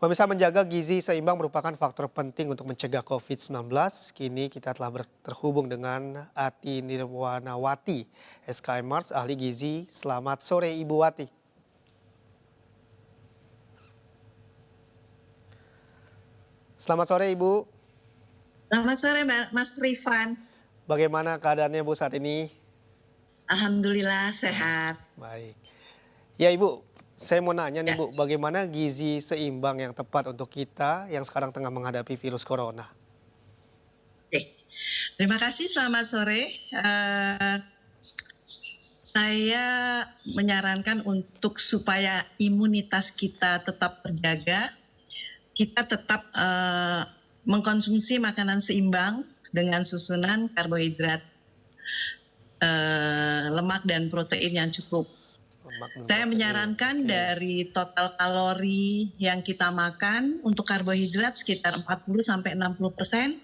Pemirsa, menjaga gizi seimbang merupakan faktor penting untuk mencegah COVID-19. Kini kita telah terhubung dengan Ati Nirwanawati, SKM Mars, ahli gizi. Selamat sore Ibu Wati. Selamat sore Ibu. Selamat sore Mas Rifan. Bagaimana keadaannya Bu saat ini? Alhamdulillah sehat. Baik. Ya Ibu, saya mau nanya nih Ya, Bu, bagaimana gizi seimbang yang tepat untuk kita yang sekarang tengah menghadapi virus corona? oke. Terima kasih, selamat sore. Saya menyarankan untuk supaya imunitas kita tetap terjaga, kita tetap mengkonsumsi makanan seimbang dengan susunan karbohidrat, lemak dan protein yang cukup. Lemak dan Saya protein. menyarankan Oke. dari total kalori yang kita makan untuk karbohidrat sekitar 40-60%,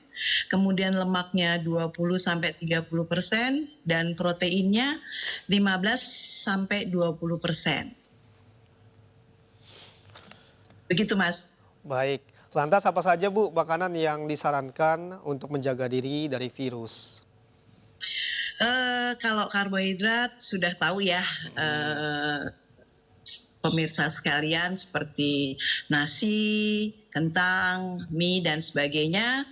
kemudian lemaknya 20-30%, dan proteinnya 15-20%. Begitu Mas. Baik. Lantas apa saja Bu makanan yang disarankan untuk menjaga diri dari virus? Kalau karbohidrat sudah tahu ya, pemirsa sekalian, seperti nasi, kentang, mie, dan sebagainya.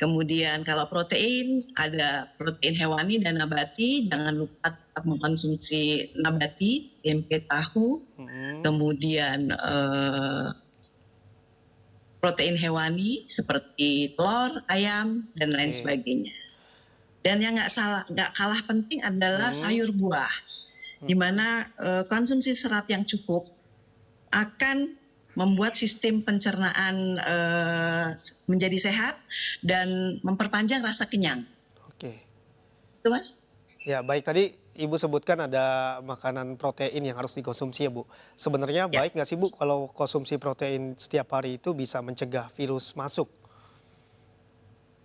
Kemudian kalau protein, ada protein hewani dan nabati. Jangan lupa tetap mengkonsumsi nabati, tempe, tahu. Kemudian protein hewani seperti telur, ayam, dan lain Oke. sebagainya. Dan yang nggak kalah penting adalah sayur buah, di mana konsumsi serat yang cukup akan membuat sistem pencernaan menjadi sehat dan memperpanjang rasa kenyang. Oke. Itu Mas? Ya, baik, tadi Ibu sebutkan ada makanan protein yang harus dikonsumsi ya Bu. Sebenarnya Ya. baik nggak sih Bu kalau konsumsi protein setiap hari itu bisa mencegah virus masuk?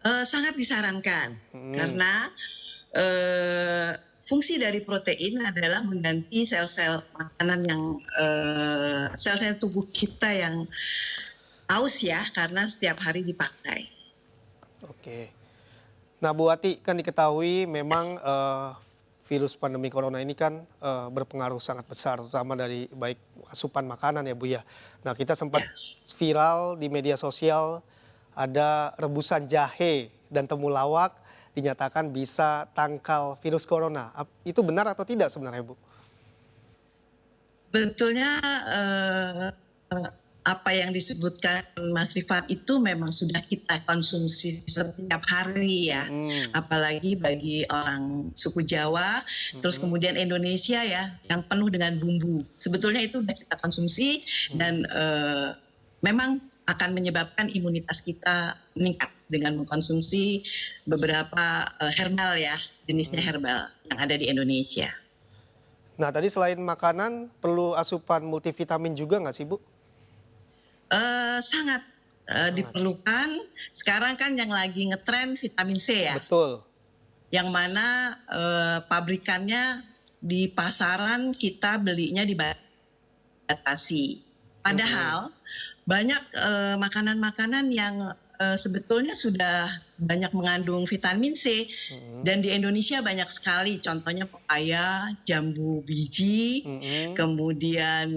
Sangat disarankan, Hmm. karena fungsi dari protein adalah mengganti sel-sel makanan yang sel-sel tubuh kita yang haus ya, karena setiap hari dipakai. Oke. Nah Bu Wati, kan diketahui memang virus pandemi corona ini kan berpengaruh sangat besar, terutama dari baik asupan makanan ya Bu ya. Nah, kita sempat Ya. viral di media sosial ada rebusan jahe dan temulawak dinyatakan bisa tangkal virus corona. Itu benar atau tidak sebenarnya Bu? Sebetulnya apa yang disebutkan Mas Rifat itu memang sudah kita konsumsi setiap hari ya, apalagi bagi orang suku Jawa, terus kemudian Indonesia ya, yang penuh dengan bumbu. Sebetulnya itu sudah kita konsumsi dan memang akan menyebabkan imunitas kita meningkat dengan mengkonsumsi beberapa herbal ya, jenisnya herbal yang ada di Indonesia. Nah, tadi selain makanan, perlu asupan multivitamin juga nggak sih Bu? Sangat diperlukan. Sekarang kan yang lagi ngetren vitamin C ya, Betul. yang mana pabrikannya di pasaran kita belinya dibatasi. Padahal banyak makanan-makanan yang sebetulnya sudah banyak mengandung vitamin C, dan di Indonesia banyak sekali, contohnya pepaya, jambu biji, kemudian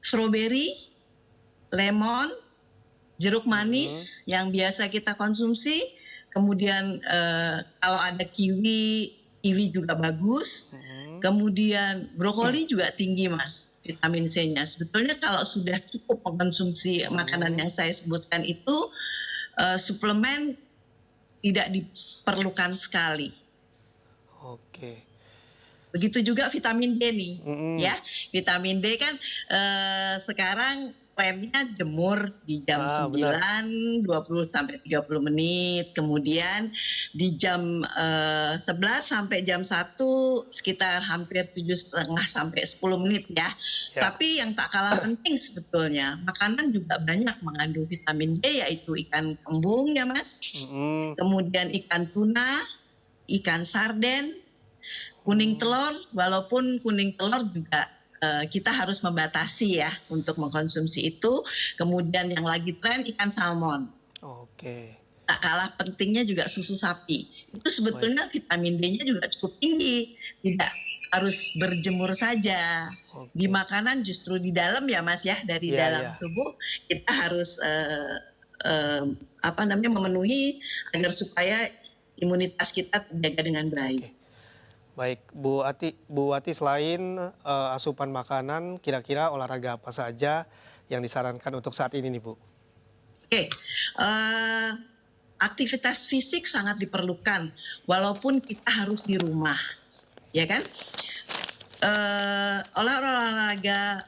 stroberi, lemon, jeruk manis yang biasa kita konsumsi, kemudian kalau ada kiwi juga bagus, kemudian brokoli juga tinggi Mas vitamin C-nya. Sebetulnya kalau sudah cukup mengkonsumsi makanan yang saya sebutkan itu, suplemen tidak diperlukan sekali. Oke. Begitu juga vitamin D nih, ya. Vitamin D kan sekarang trennya jemur di jam 9, 20-30 menit. Kemudian di jam 11 sampai jam 1 sekitar hampir 7,5-10 menit ya. Tapi yang tak kalah penting sebetulnya, makanan juga banyak mengandung vitamin D, yaitu ikan kembung ya Mas. Kemudian ikan tuna, ikan sarden, kuning telur, walaupun kuning telur juga kita harus membatasi ya untuk mengkonsumsi itu. Kemudian yang lagi tren ikan salmon. Oke. Tak kalah pentingnya juga susu sapi. Itu sebetulnya vitamin D-nya juga cukup tinggi. Tidak harus berjemur saja. Oke. Di makanan justru di dalam ya Mas ya, dari Iya, dalam iya. tubuh kita harus memenuhi agar supaya imunitas kita terjaga dengan baik. Oke. Baik, Bu Wati selain asupan makanan, kira-kira olahraga apa saja yang disarankan untuk saat ini nih Bu? Oke, aktivitas fisik sangat diperlukan, walaupun kita harus di rumah, ya kan? Olahraga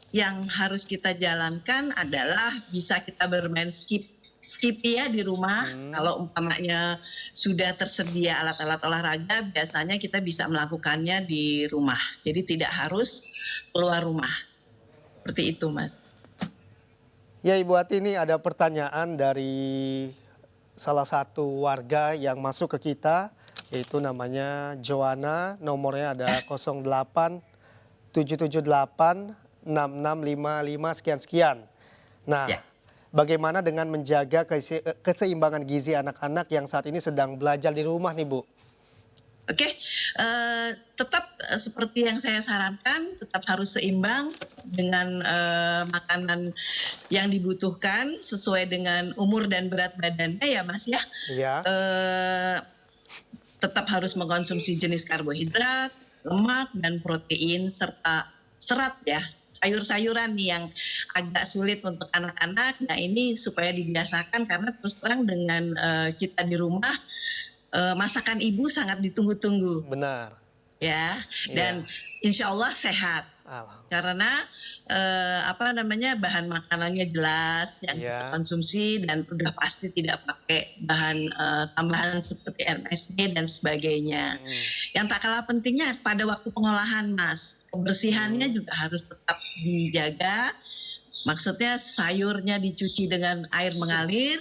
yang harus kita jalankan adalah bisa kita bermain skippy ya di rumah. Kalau umpamanya sudah tersedia alat-alat olahraga, biasanya kita bisa melakukannya di rumah. Jadi tidak harus keluar rumah. Seperti itu, Mas. Ya Ibu Wati, ini ada pertanyaan dari salah satu warga yang masuk ke kita, yaitu namanya Joanna, nomornya ada 08 778 6655 sekian-sekian. Nah, Ya. bagaimana dengan menjaga keseimbangan gizi anak-anak yang saat ini sedang belajar di rumah nih Bu? Oke, tetap seperti yang saya sarankan, tetap harus seimbang dengan makanan yang dibutuhkan sesuai dengan umur dan berat badannya ya Mas ya. Iya. Tetap harus mengkonsumsi jenis karbohidrat, lemak, dan protein, serta serat ya. Sayur-sayuran nih yang agak sulit untuk anak-anak. Nah ini supaya dibiasakan karena terus terang dengan kita di rumah, masakan ibu sangat ditunggu-tunggu Benar. ya, dan insya Allah sehat karena bahan makanannya jelas yang kita konsumsi dan udah pasti tidak pakai bahan tambahan seperti MSG dan sebagainya. Yang tak kalah pentingnya pada waktu pengolahan Mas, kebersihannya juga harus tetap dijaga. Maksudnya sayurnya dicuci dengan air mengalir,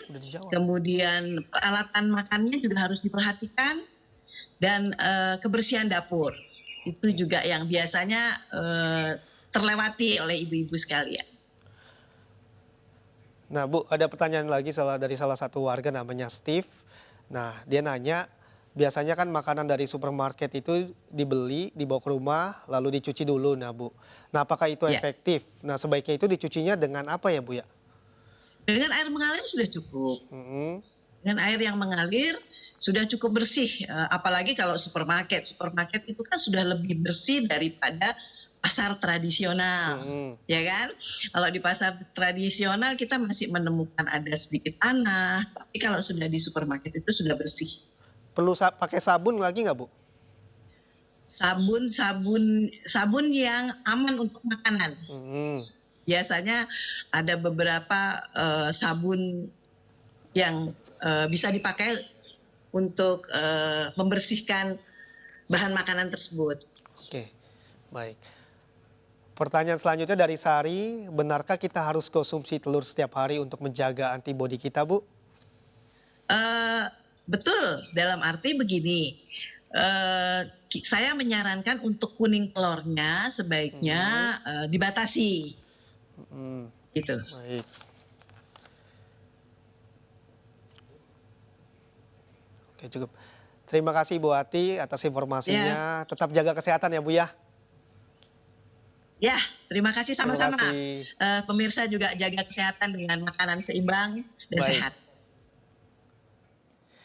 kemudian peralatan makannya juga harus diperhatikan, dan kebersihan dapur. Itu juga yang biasanya terlewati oleh ibu-ibu sekalian. Nah Bu, ada pertanyaan lagi dari salah satu warga namanya Steve. Nah dia nanya, biasanya kan makanan dari supermarket itu dibeli, dibawa ke rumah, lalu dicuci dulu. Nah Bu, nah apakah itu efektif? Nah sebaiknya itu dicucinya dengan apa ya Bu ya? Dengan air mengalir sudah cukup. Dengan air yang mengalir sudah cukup bersih. Apalagi kalau supermarket. Supermarket itu kan sudah lebih bersih daripada pasar tradisional. Ya kan? Kalau di pasar tradisional kita masih menemukan ada sedikit tanah. Tapi kalau sudah di supermarket itu sudah bersih. Perlu pakai sabun lagi nggak Bu? Sabun yang aman untuk makanan. Biasanya ada beberapa sabun yang bisa dipakai untuk membersihkan bahan makanan tersebut. Oke, baik. Pertanyaan selanjutnya dari Sari, benarkah kita harus konsumsi telur setiap hari untuk menjaga antibodi kita Bu? Betul, dalam arti begini, saya menyarankan untuk kuning telurnya sebaiknya dibatasi. Gitu. Baik. Oke, cukup. Terima kasih Bu Wati atas informasinya. Tetap jaga kesehatan ya Bu ya. Ya, terima kasih sama-sama. Terima kasih. Pemirsa juga jaga kesehatan dengan makanan seimbang dan sehat.